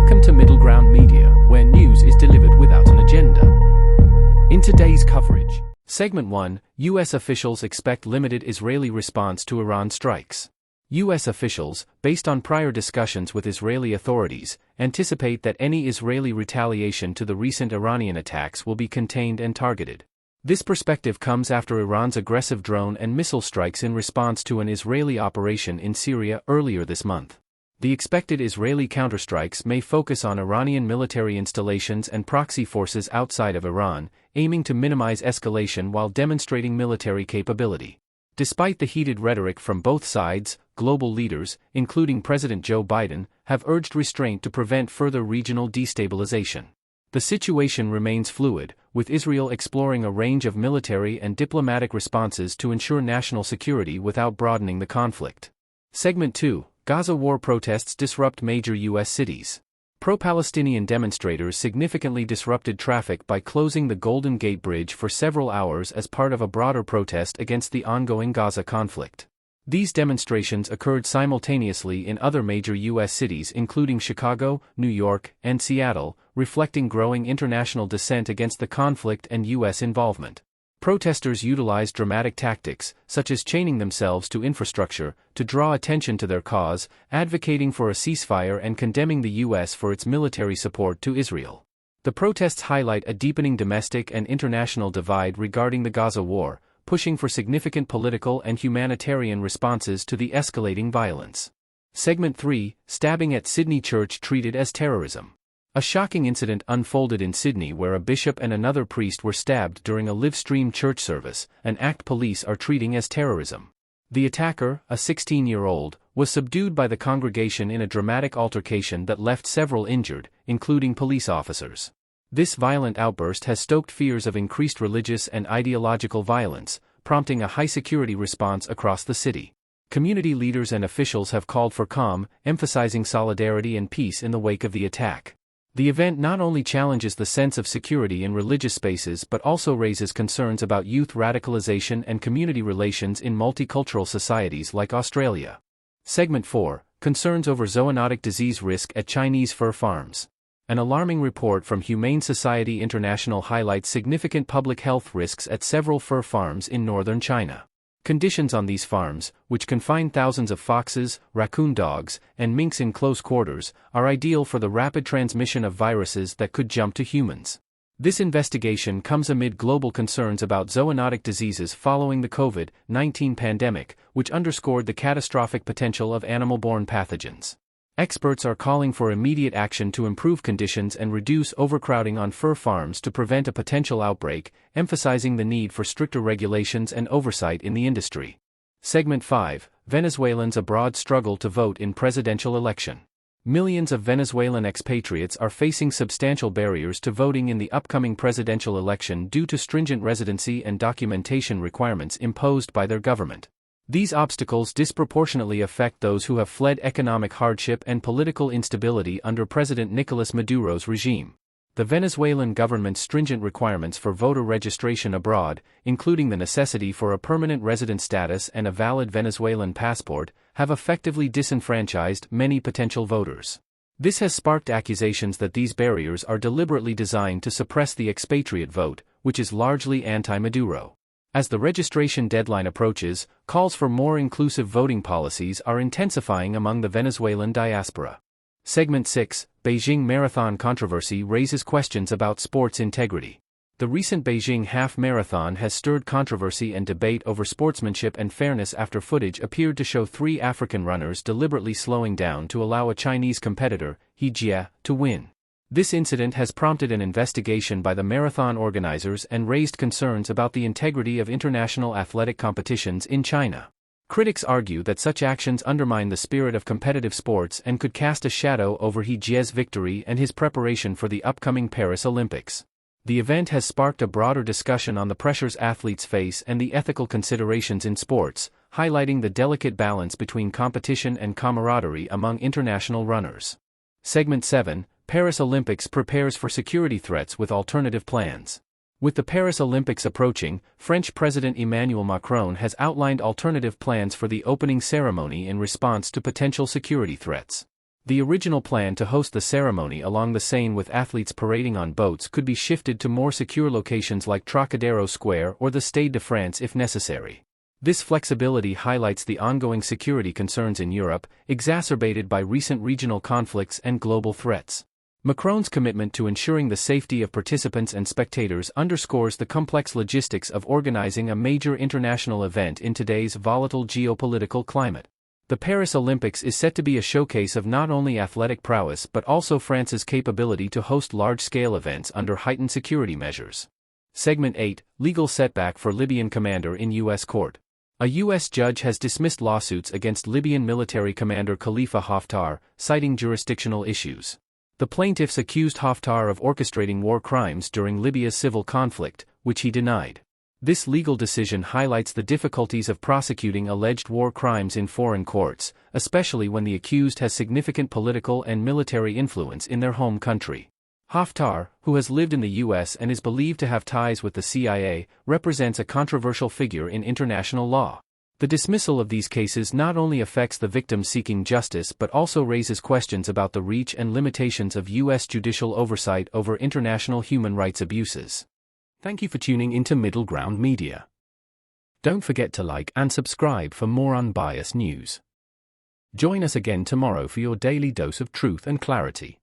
Welcome to Middle Ground Media, where news is delivered without an agenda. In today's coverage, Segment 1, U.S. officials expect limited Israeli response to Iran strikes. U.S. officials, based on prior discussions with Israeli authorities, anticipate that any Israeli retaliation to the recent Iranian attacks will be contained and targeted. This perspective comes after Iran's aggressive drone and missile strikes in response to an Israeli operation in Syria earlier this month. The expected Israeli counterstrikes may focus on Iranian military installations and proxy forces outside of Iran, aiming to minimize escalation while demonstrating military capability. Despite the heated rhetoric from both sides, global leaders, including President Joe Biden, have urged restraint to prevent further regional destabilization. The situation remains fluid, with Israel exploring a range of military and diplomatic responses to ensure national security without broadening the conflict. Segment 2. Gaza war protests disrupt major U.S. cities. Pro-Palestinian demonstrators significantly disrupted traffic by closing the Golden Gate Bridge for several hours as part of a broader protest against the ongoing Gaza conflict. These demonstrations occurred simultaneously in other major U.S. cities including Chicago, New York, and Seattle, reflecting growing international dissent against the conflict and U.S. involvement. Protesters utilized dramatic tactics, such as chaining themselves to infrastructure, to draw attention to their cause, advocating for a ceasefire and condemning the U.S. for its military support to Israel. The protests highlight a deepening domestic and international divide regarding the Gaza war, pushing for significant political and humanitarian responses to the escalating violence. Segment 3, Stabbing at Sydney Church treated as terrorism. A shocking incident unfolded in Sydney where a bishop and another priest were stabbed during a live-stream church service, an act police are treating as terrorism. The attacker, a 16-year-old, was subdued by the congregation in a dramatic altercation that left several injured, including police officers. This violent outburst has stoked fears of increased religious and ideological violence, prompting a high-security response across the city. Community leaders and officials have called for calm, emphasizing solidarity and peace in the wake of the attack. The event not only challenges the sense of security in religious spaces but also raises concerns about youth radicalization and community relations in multicultural societies like Australia. Segment 4, Concerns over zoonotic disease risk at Chinese fur farms. An alarming report from Humane Society International highlights significant public health risks at several fur farms in northern China. Conditions on these farms, which confine thousands of foxes, raccoon dogs, and minks in close quarters, are ideal for the rapid transmission of viruses that could jump to humans. This investigation comes amid global concerns about zoonotic diseases following the COVID-19 pandemic, which underscored the catastrophic potential of animal-borne pathogens. Experts are calling for immediate action to improve conditions and reduce overcrowding on fur farms to prevent a potential outbreak, emphasizing the need for stricter regulations and oversight in the industry. Segment 5, Venezuelans abroad struggle to vote in presidential election. Millions of Venezuelan expatriates are facing substantial barriers to voting in the upcoming presidential election due to stringent residency and documentation requirements imposed by their government. These obstacles disproportionately affect those who have fled economic hardship and political instability under President Nicolas Maduro's regime. The Venezuelan government's stringent requirements for voter registration abroad, including the necessity for a permanent resident status and a valid Venezuelan passport, have effectively disenfranchised many potential voters. This has sparked accusations that these barriers are deliberately designed to suppress the expatriate vote, which is largely anti-Maduro. As the registration deadline approaches, calls for more inclusive voting policies are intensifying among the Venezuelan diaspora. Segment 6, Beijing Marathon controversy raises questions about sports integrity. The recent Beijing half marathon has stirred controversy and debate over sportsmanship and fairness after footage appeared to show 3 African runners deliberately slowing down to allow a Chinese competitor, He Jie, to win. This incident has prompted an investigation by the marathon organizers and raised concerns about the integrity of international athletic competitions in China. Critics argue that such actions undermine the spirit of competitive sports and could cast a shadow over He Jie's victory and his preparation for the upcoming Paris Olympics. The event has sparked a broader discussion on the pressures athletes face and the ethical considerations in sports, highlighting the delicate balance between competition and camaraderie among international runners. Segment 7, Paris Olympics prepares for security threats with alternative plans. With the Paris Olympics approaching, French President Emmanuel Macron has outlined alternative plans for the opening ceremony in response to potential security threats. The original plan to host the ceremony along the Seine with athletes parading on boats could be shifted to more secure locations like Trocadero Square or the Stade de France if necessary. This flexibility highlights the ongoing security concerns in Europe, exacerbated by recent regional conflicts and global threats. Macron's commitment to ensuring the safety of participants and spectators underscores the complex logistics of organizing a major international event in today's volatile geopolitical climate. The Paris Olympics is set to be a showcase of not only athletic prowess but also France's capability to host large-scale events under heightened security measures. Segment 8: Legal setback for Libyan commander in U.S. court. A U.S. judge has dismissed lawsuits against Libyan military commander Khalifa Haftar, citing jurisdictional issues. The plaintiffs accused Haftar of orchestrating war crimes during Libya's civil conflict, which he denied. This legal decision highlights the difficulties of prosecuting alleged war crimes in foreign courts, especially when the accused has significant political and military influence in their home country. Haftar, who has lived in the U.S. and is believed to have ties with the CIA, represents a controversial figure in international law. The dismissal of these cases not only affects the victims seeking justice but also raises questions about the reach and limitations of U.S. judicial oversight over international human rights abuses. Thank you for tuning into Middle Ground Media. Don't forget to like and subscribe for more unbiased news. Join us again tomorrow for your daily dose of truth and clarity.